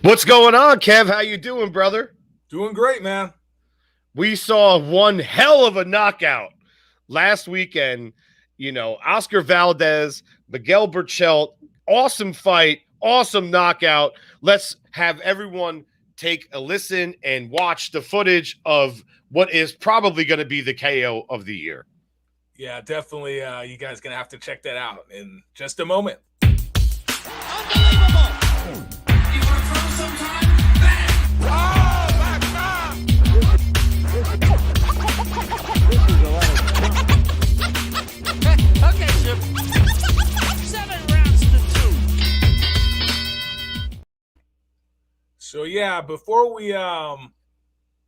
What's going on, Kev? How you doing, brother? Doing great, man. We saw one hell of a knockout last weekend. Oscar Valdez, Miguel Burchelt, awesome fight, awesome knockout. Let's have everyone take a listen and watch the footage of what is probably going to be the KO of the year. Yeah, definitely. You guys going to have to check that out in just a moment. Unbelievable! You want to throw sometime? Bang! Oh, my God! Okay, Chip. 7 rounds to 2. So, yeah, before we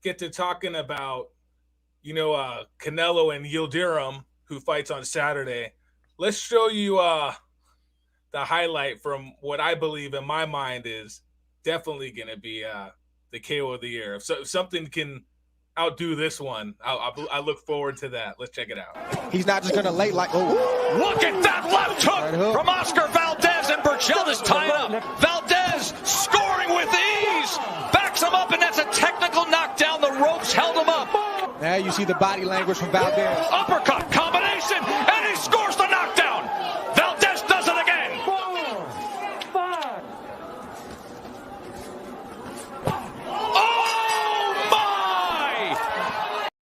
get to talking about, Canelo and Yildirim, who fights on Saturday, let's show you the highlight from what I believe in my mind is definitely going to be the KO of the year. If something can outdo this one, I look forward to that. Let's check it out. He's not just going to lay like, oh. Look at that left hook from Oscar Valdez, and Burchelt is tying up. Valdez scoring with ease. Backs him up, and that's a technical knockdown. The ropes held him up. Now you see the body language from Valdez. Uppercut combination, and he scores the knockdown. Valdez does it again. Oh, my!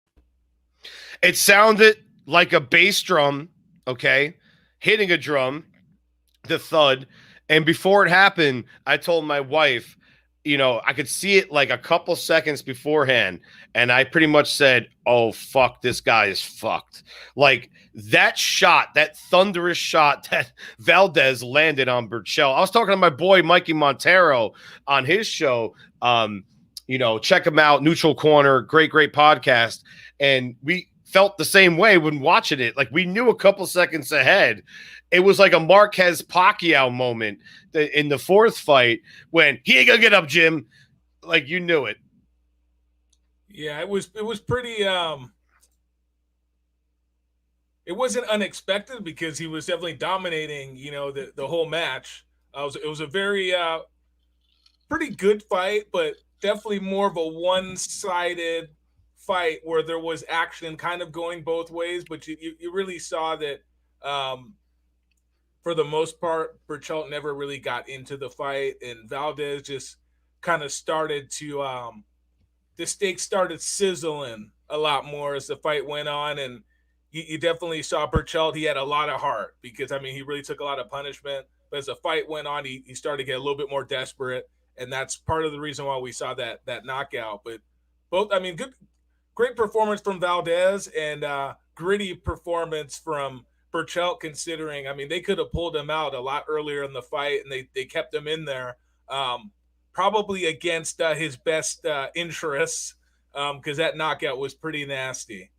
It sounded like a bass drum, okay, hitting a drum, the thud. And before it happened, I told my wife, I could see it like a couple seconds beforehand. And I pretty much said, oh, fuck, this guy is fucked. Like that shot, that thunderous shot that Valdez landed on Burchelt. I was talking to my boy, Mikey Montero, on his show. Check him out, Neutral Corner, great podcast. And we felt the same way when watching it. Like we knew a couple seconds ahead. It was like a Marquez Pacquiao moment in the fourth fight when he ain't gonna get up, Jim. Like you knew it. Yeah, it was pretty. It wasn't unexpected because he was definitely dominating. The whole match. It was a very pretty good fight, but definitely more of a one-sided fight where there was action kind of going both ways. But you really saw that. For the most part, Burchelt never really got into the fight, and Valdez just kind of started to the stakes started sizzling a lot more as the fight went on, and you definitely saw Burchelt. He had a lot of heart because, he really took a lot of punishment. But as the fight went on, he started to get a little bit more desperate, and that's part of the reason why we saw that knockout. But both, great performance from Valdez and gritty performance from Burchelt, considering, they could have pulled him out a lot earlier in the fight, and they kept him in there, probably against his best interests, because that knockout was pretty nasty.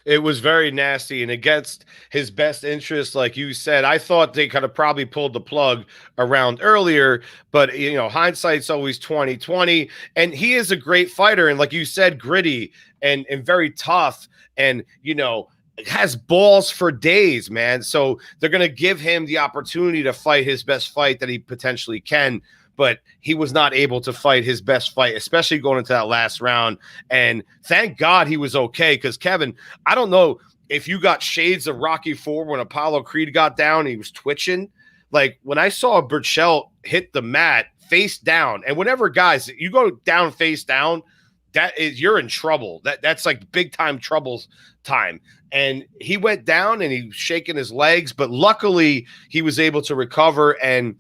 It was very nasty, and against his best interest, like you said. I thought they could have probably pulled the plug around earlier, but hindsight's always 20/20. And he is a great fighter, and like you said, gritty and very tough, and has balls for days, man. So they're going to give him the opportunity to fight his best fight that he potentially can, but he was not able to fight his best fight, especially going into that last round. And thank God he was okay, because Kevin, I don't know if you got shades of Rocky IV when Apollo Creed got down, he was twitching. Like when I saw Burchelt hit the mat face down, and whenever guys, you go down face down, you're in trouble. That's like big time troubles time. And he went down and he was shaking his legs, but luckily he was able to recover. And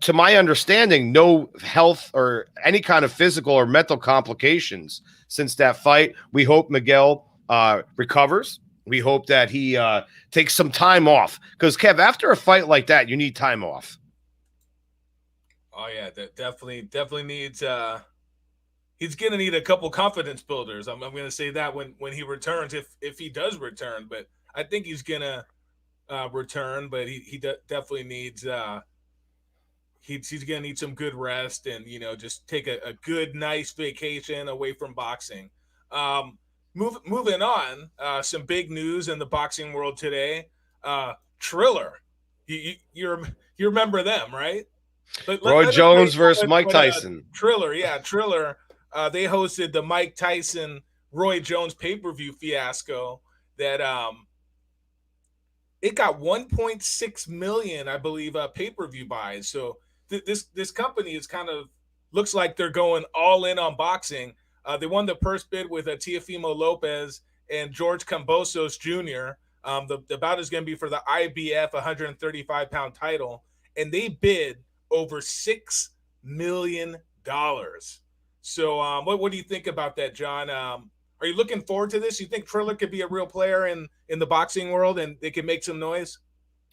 to my understanding, no health or any kind of physical or mental complications since that fight. We hope Miguel recovers. We hope that he takes some time off, because Kev, after a fight like that, you need time off. Oh yeah, that definitely needs. He's going to need a couple confidence builders. I'm going to say that when he returns, if he does return. But I think he's going to return, but he definitely needs he's going to need some good rest and, just take a good, nice vacation away from boxing. Moving on, some big news in the boxing world today. Triller. You remember them, right? Roy Let us Jones say versus Mike Tyson. Triller, yeah, Triller. They hosted the Mike Tyson Roy Jones pay-per-view fiasco that it got 1.6 million, I believe, pay-per-view buys. So this company is kind of looks like they're going all in on boxing. They won the purse bid with Teofimo Lopez and George Kambosos Jr. The bout is going to be for the IBF 135-pound title, and they bid over $6 million. So what do you think about that, John? Are you looking forward to this? You think Triller could be a real player in the boxing world and they can make some noise?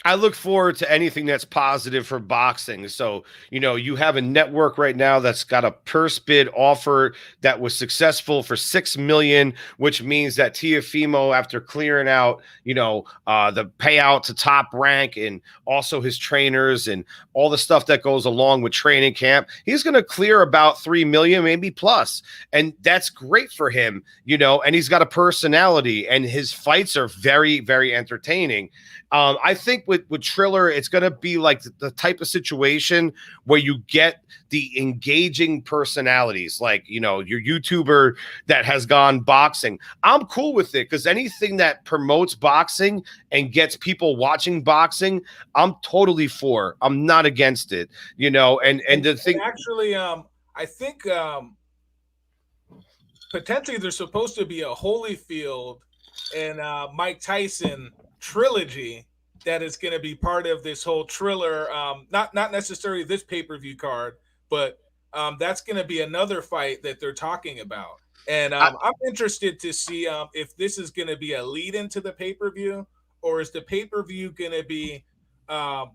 I look forward to anything that's positive for boxing. So, you have a network right now that's got a purse bid offer that was successful for $6 million, which means that Teofimo, after clearing out, the payout to Top Rank and also his trainers and all the stuff that goes along with training camp, he's going to clear about $3 million, maybe plus. And that's great for him, and he's got a personality and his fights are very, very entertaining. I think with Triller, it's going to be like the type of situation where you get the engaging personalities, like, your YouTuber that has gone boxing. I'm cool with it because anything that promotes boxing and gets people watching boxing, I'm totally for. I'm not against it, and the thing. Actually, I think potentially there's supposed to be a Holyfield and Mike Tyson trilogy that is going to be part of this whole Triller, not necessarily this pay-per-view card, but that's going to be another fight that they're talking about. And I'm interested to see if this is going to be a lead into the pay-per-view, or is the pay-per-view going to be a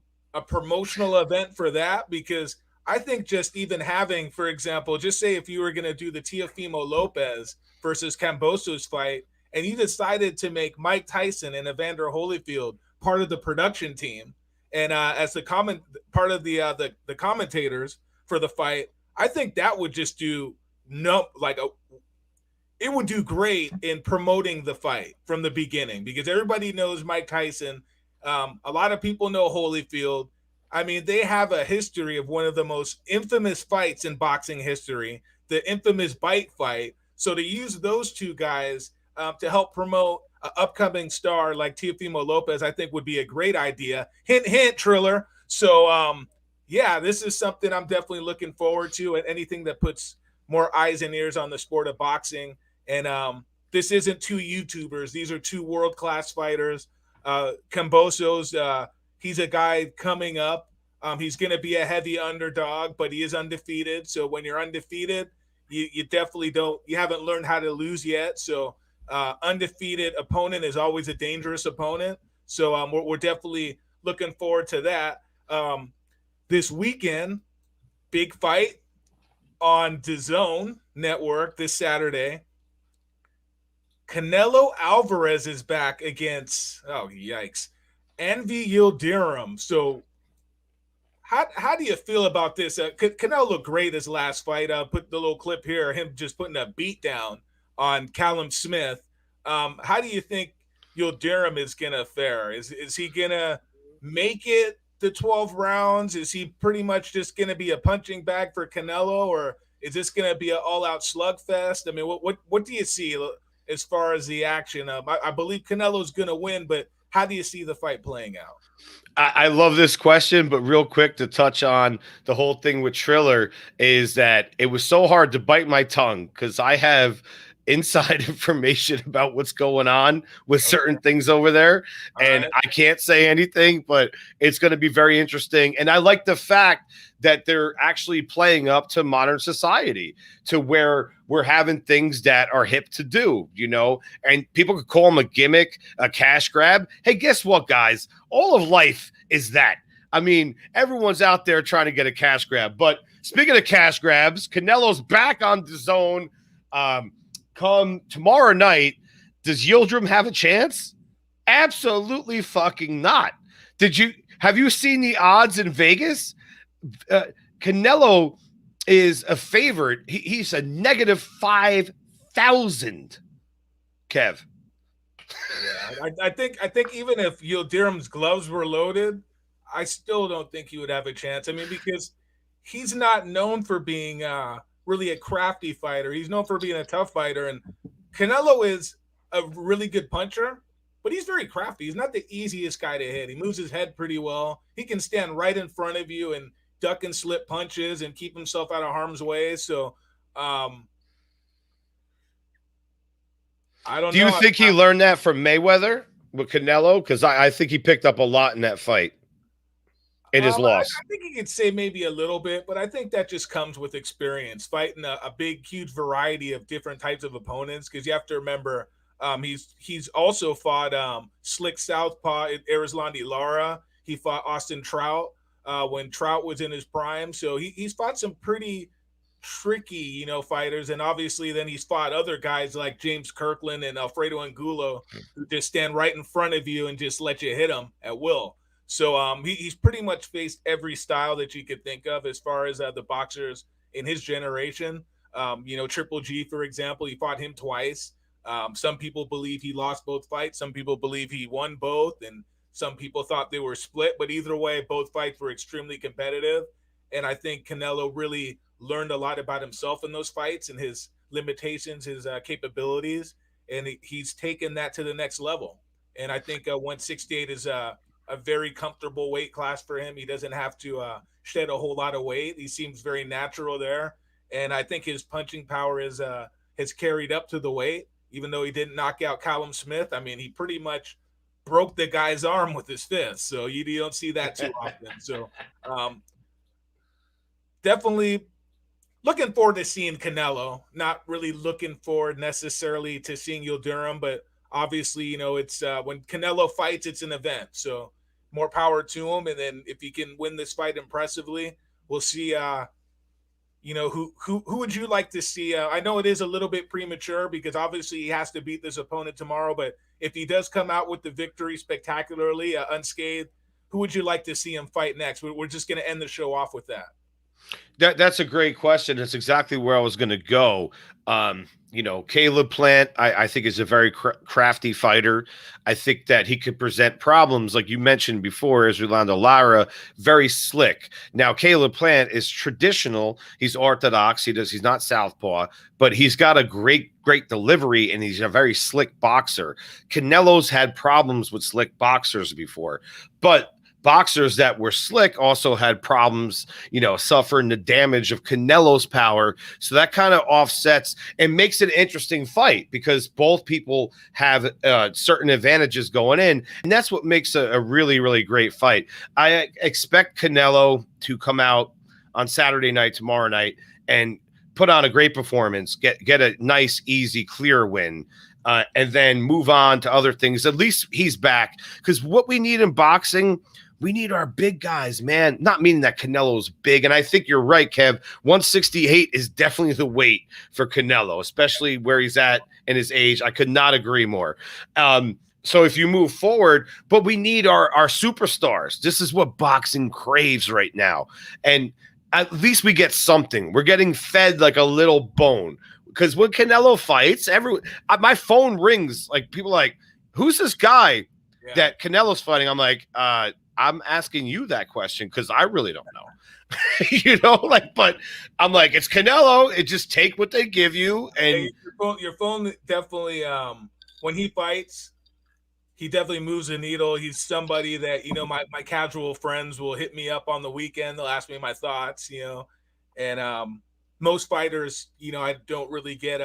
promotional event for that? Because I think just even having, for example, just say if you were going to do the Teofimo Lopez versus Kambosos fight, and you decided to make Mike Tyson and Evander Holyfield part of the production team, and as the part of the commentators for the fight, I think that would just do it would do great in promoting the fight from the beginning, because everybody knows Mike Tyson. A lot of people know Holyfield. I mean, they have a history of one of the most infamous fights in boxing history, the infamous bite fight. So to use those two guys to help promote an upcoming star like Teofimo Lopez, I think would be a great idea. Hint, hint, Triller. So, this is something I'm definitely looking forward to, and anything that puts more eyes and ears on the sport of boxing. And this isn't two YouTubers. These are two world-class fighters. Kambosos, he's a guy coming up. He's going to be a heavy underdog, but he is undefeated. So when you're undefeated, you definitely you haven't learned how to lose yet. So undefeated opponent is always a dangerous opponent. So we're definitely looking forward to that. This weekend, big fight on DAZN network this Saturday. Canelo Alvarez is back against, Envy Yildirim. So how do you feel about this? Canelo looked great his last fight. Put the little clip here, him just putting a beat down on Callum Smith. How do you think Yildirim is going to fare? Is he going to make it the 12 rounds? Is he pretty much just going to be a punching bag for Canelo, or is this going to be an all-out slugfest? I mean, what do you see as far as the action? I believe Canelo's going to win, but how do you see the fight playing out? I love this question, but real quick to touch on the whole thing with Triller is that it was so hard to bite my tongue because I have inside information about what's going on with certain things over there. And I can't say anything, but it's going to be very interesting. And I like the fact that they're actually playing up to modern society, to where we're having things that are hip to do, and people could call them a gimmick, a cash grab. Hey, guess what, guys? All of life is that. I mean, everyone's out there trying to get a cash grab. But speaking of cash grabs, Canelo's back on DAZN. Come tomorrow night, does Yildirim have a chance? Absolutely fucking not. Have you seen the odds in Vegas? Canelo is a favorite. He's a negative 5,000. Kev. Yeah, I think even if Yildirim's gloves were loaded, I still don't think he would have a chance. I mean, because he's not known for being really a crafty fighter. He's known for being a tough fighter. And Canelo is a really good puncher, but he's very crafty. He's not the easiest guy to hit. He moves his head pretty well. He can stand right in front of you and duck and slip punches and keep himself out of harm's way. So I don't know. Do you think he learned that from Mayweather with Canelo? Because I think he picked up a lot in that fight. In his loss. I think you could say maybe a little bit, but I think that just comes with experience, fighting a big, huge variety of different types of opponents. Because you have to remember, he's also fought slick southpaw Erislandy Lara. He fought Austin Trout when Trout was in his prime. So he's fought some pretty tricky, fighters. And obviously then he's fought other guys like James Kirkland and Alfredo Angulo, who just stand right in front of you and just let you hit them at will. So he's pretty much faced every style that you could think of as far as the boxers in his generation. Triple G, for example, he fought him twice. Some people believe he lost both fights. Some people believe he won both. And some people thought they were split. But either way, both fights were extremely competitive. And I think Canelo really learned a lot about himself in those fights and his limitations, his capabilities. And he's taken that to the next level. And I think 168 is a very comfortable weight class for him. He doesn't have to shed a whole lot of weight. He seems very natural there. And I think his punching power has carried up to the weight, even though he didn't knock out Callum Smith. I mean, he pretty much broke the guy's arm with his fist. So you don't see that too often. So definitely looking forward to seeing Canelo. Not really looking forward necessarily to seeing Yildirim, but obviously, it's when Canelo fights, it's an event. So more power to him. And then if he can win this fight impressively, we'll see, who would you like to see? I know it is a little bit premature because obviously he has to beat this opponent tomorrow. But if he does come out with the victory spectacularly, unscathed, who would you like to see him fight next? We're just going to end the show off with that. That's a great question. That's exactly where I was going to go. Caleb Plant, I think, is a very crafty fighter. I think that he could present problems, like you mentioned before, as Rolando Lara, very slick. Now, Caleb Plant is traditional. He's orthodox. He's not southpaw, but he's got a great delivery, and he's a very slick boxer. Canelo's had problems with slick boxers before, but boxers that were slick also had problems, suffering the damage of Canelo's power. So that kind of offsets and makes it an interesting fight because both people have certain advantages going in. And that's what makes a really, really great fight. I expect Canelo to come out on Saturday night, tomorrow night, and put on a great performance, get a nice, easy, clear win. And then move on to other things. At least he's back. Because what we need in boxing, we need our big guys, man. Not meaning that Canelo's big. And I think you're right, Kev. 168 is definitely the weight for Canelo, especially where he's at in his age. I could not agree more. So if you move forward, but we need our superstars. This is what boxing craves right now. And at least we get something. We're getting fed like a little bone. Because when Canelo fights, my phone rings. Like, people are like, who's this guy that Canelo's fighting? I'm like, I'm asking you that question because I really don't know. But I'm like, it's Canelo. It just take what they give you. And your phone definitely, when he fights, he definitely moves the needle. He's somebody that, my casual friends will hit me up on the weekend. They'll ask me my thoughts, and most fighters, I don't really get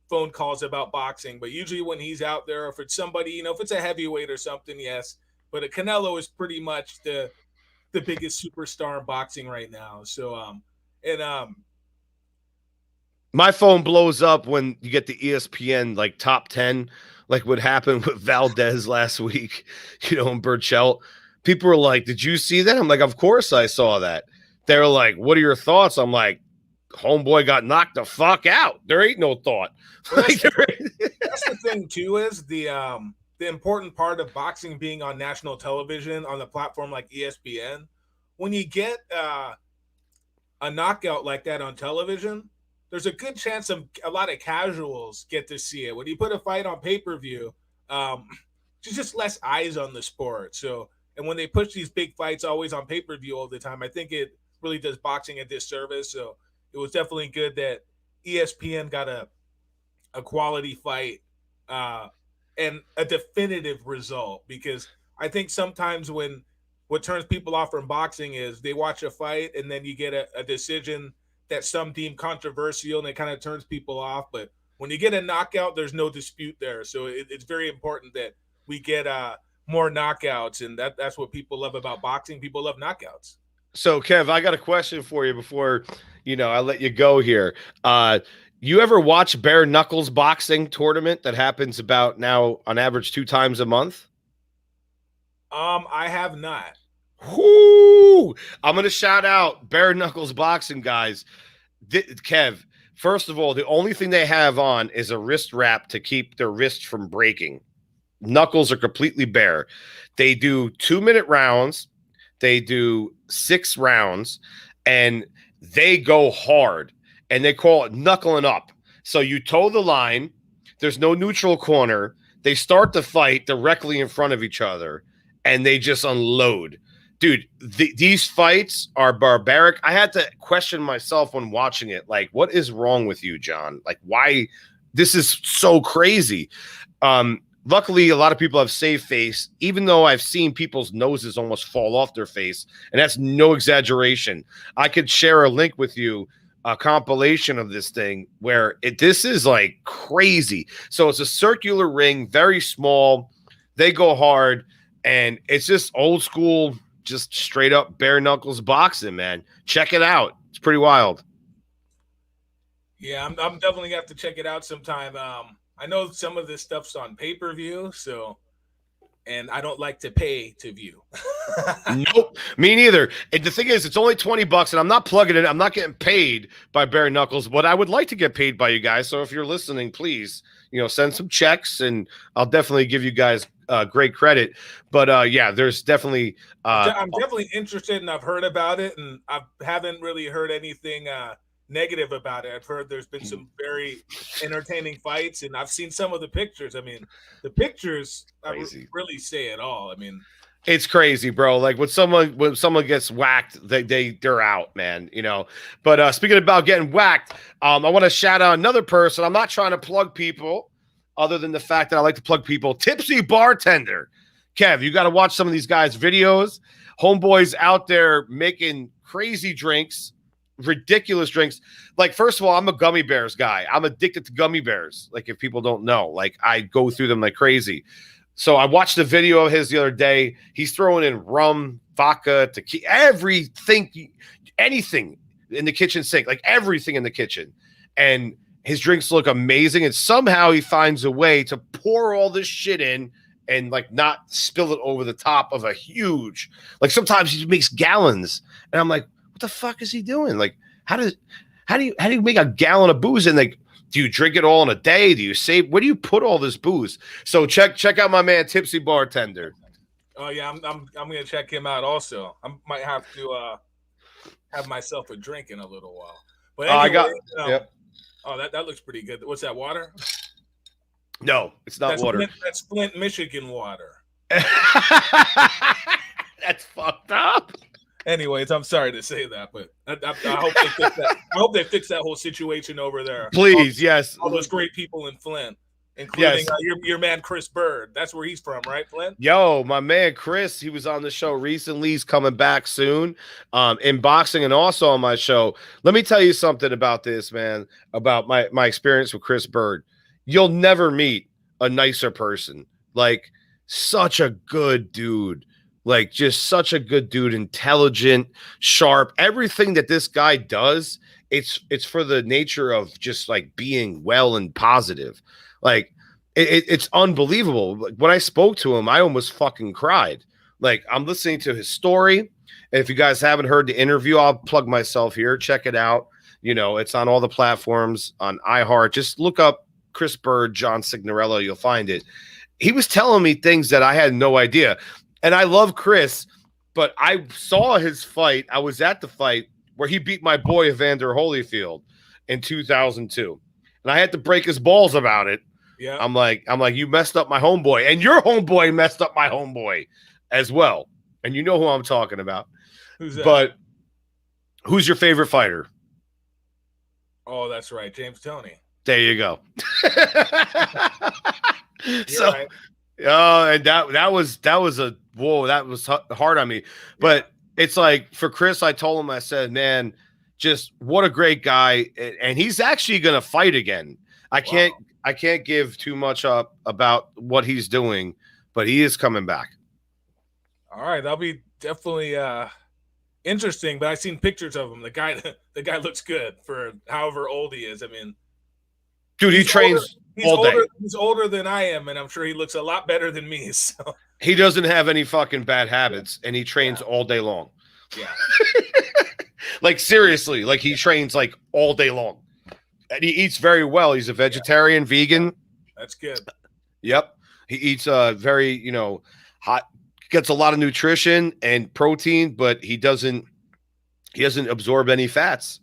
phone calls about boxing, but usually when he's out there, or if it's somebody, if it's a heavyweight or something, yes. But Canelo is pretty much the biggest superstar in boxing right now. So, my phone blows up when you get the ESPN like top 10, like what happened with Valdez last week, and Burchell. People were like, "Did you see that?" I'm like, "Of course I saw that." They were like, "What are your thoughts?" I'm like, "Homeboy got knocked the fuck out. There ain't no thought." Well, that's the thing too, is the important part of boxing being on national television on a platform like ESPN. When you get a knockout like that on television, there's a good chance a lot of casuals get to see it. When you put a fight on pay-per-view, there's just less eyes on the sport. So, and when they push these big fights always on pay-per-view all the time, I think it really does boxing a disservice. So it was definitely good that ESPN got a quality fight and a definitive result, because I think sometimes what turns people off from boxing is they watch a fight and then you get a decision that some deem controversial and it kind of turns people off. But when you get a knockout, there's no dispute there. So it's very important that we get more knockouts, and that's what people love about boxing. People love knockouts. So, Kev, I got a question for you before, I let you go here. You ever watch bare knuckles boxing tournament that happens about now on average 2 times a month? I have not. Whoo! I'm going to shout out bare knuckles boxing, guys. Kev, first of all, the only thing they have on is a wrist wrap to keep their wrist from breaking. Knuckles are completely bare. They do 2-minute rounds. They do 6 rounds, and they go hard, and they call it knuckling up. So you toe the line. There's no neutral corner. They start the fight directly in front of each other, and they just unload. Dude, these fights are barbaric. I had to question myself when watching it. Like, what is wrong with you, John? Like, why? This is so crazy. Luckily, a lot of people have saved face, even though I've seen people's noses almost fall off their face, and that's no exaggeration. I could share a link with you, a compilation of this thing where this is like crazy. So it's a circular ring, very small. They go hard, and it's just old school, just straight up bare knuckles boxing, man. Check it out. It's pretty wild. Yeah, I'm definitely gonna have to check it out sometime. I know some of this stuff's on pay-per-view, and I don't like to pay to view. Nope, me neither. And the thing is, it's only $20, and I'm not plugging it. I'm not getting paid by bare knuckles, but I would like to get paid by you guys. So if you're listening, please, send some checks, and I'll definitely give you guys great credit. But yeah, there's definitely. I'm definitely interested, and I've heard about it, and I haven't really heard anything negative about it. I've heard there's been some very entertaining fights, and I've seen some of the pictures. I mean, the pictures really say it all. I mean, it's crazy, bro. Like when someone gets whacked, they're out, man. But speaking about getting whacked, I want to shout out another person. I'm not trying to plug people, other than the fact that I like to plug people. Tipsy Bartender, Kev. You got to watch some of these guys' videos. Homeboys out there making crazy drinks. Ridiculous drinks. Like, first of all, I'm a gummy bears guy. I'm addicted to gummy bears. Like, if people don't know, like, I go through them like crazy. So I watched a video of his the other day. He's throwing in rum, vodka, tequila, everything, anything in the kitchen sink, like everything in the kitchen. And his drinks look amazing. And somehow he finds a way to pour all this shit in and like not spill it over the top of a huge, like sometimes he makes gallons. And I'm like, what the fuck is he doing? Like, how do you make a gallon of booze? And like, do you drink it all in a day? Do you save? Where do you put all this booze? So check out my man Tipsy Bartender. Oh yeah, I'm gonna check him out also. I might have to have myself a drink in a little while. But anyway, yep. Oh, that looks pretty good. What's that, water? No, it's not water. That's Flint, Michigan water. That's fucked up. Anyways, I'm sorry to say that, but I hope they fix that. I hope they fix that whole situation over there. Please, yes. All those great people in Flint, including yes. Your man Chris Bird. That's where he's from, right, Flint? Yo, my man Chris, he was on the show recently. He's coming back soon in boxing and also on my show. Let me tell you something about this, man, about my experience with Chris Bird. You'll never meet a nicer person. Like, such a good dude. Like, just such a good dude, intelligent, sharp. Everything that this guy does, it's for the nature of just like being well and positive. Like, it's unbelievable. Like, when I spoke to him, I almost fucking cried. Like, I'm listening to his story. And if you guys haven't heard the interview, I'll plug myself here. Check it out. It's on all the platforms on iHeart. Just look up Chris Bird, John Signorello. You'll find it. He was telling me things that I had no idea. And I love Chris, but I saw his fight. I was at the fight where he beat my boy Evander Holyfield in 2002. And I had to break his balls about it. Yeah. I'm like, you messed up my homeboy. And your homeboy messed up my homeboy as well. And you know who I'm talking about. Who's that? But Who's your favorite fighter? Oh, that's right, James Toney. There you go. You're right. And that was a whoa, that was hard on me. But it's like for Chris, I told him, I said, man, just what a great guy, and he's actually going to fight again. I can't give too much up about what he's doing, but he is coming back. All right, that'll be definitely interesting. But I've seen pictures of him. The guy looks good for however old he is. I mean, dude, he trains all day. He's older than I am, and I'm sure he looks a lot better than me. So he doesn't have any fucking bad habits, and he trains all day long. Yeah. Like seriously, like he trains like all day long. And he eats very well. He's a vegetarian, vegan. That's good. Yep. He eats very, hot, gets a lot of nutrition and protein, but he doesn't absorb any fats.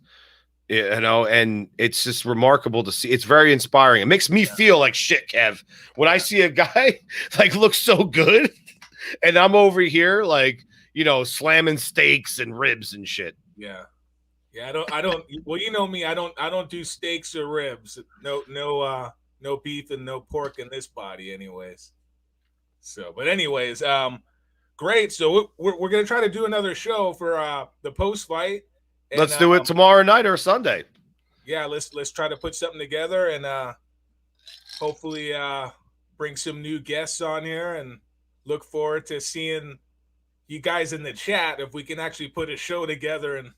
And it's just remarkable to see. It's very inspiring. It makes me feel like shit, Kev. When I see a guy like looks so good and I'm over here like, slamming steaks and ribs and shit. Yeah. Yeah, I don't well, you know me, I don't do steaks or ribs. No beef and no pork in this body anyways. So, but anyways, great. So we're going to try to do another show for the post fight. Let's do it tomorrow night or Sunday. Yeah, let's try to put something together and hopefully bring some new guests on here, and look forward to seeing you guys in the chat if we can actually put a show together and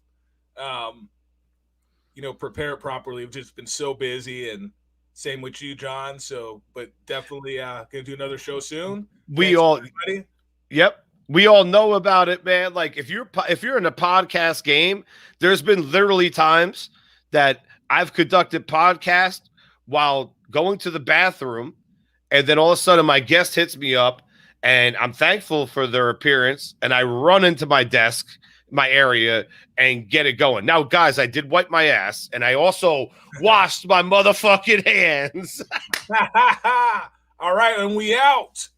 prepare it properly. We've just been so busy, and same with you, John. So, but definitely gonna do another show soon. Yep. We all know about it, man. Like if you're in a podcast game, there's been literally times that I've conducted podcast while going to the bathroom, and then all of a sudden my guest hits me up, and I'm thankful for their appearance, and I run into my desk, my area, and get it going. Now, guys, I did wipe my ass, and I also washed my motherfucking hands. All right, and we out.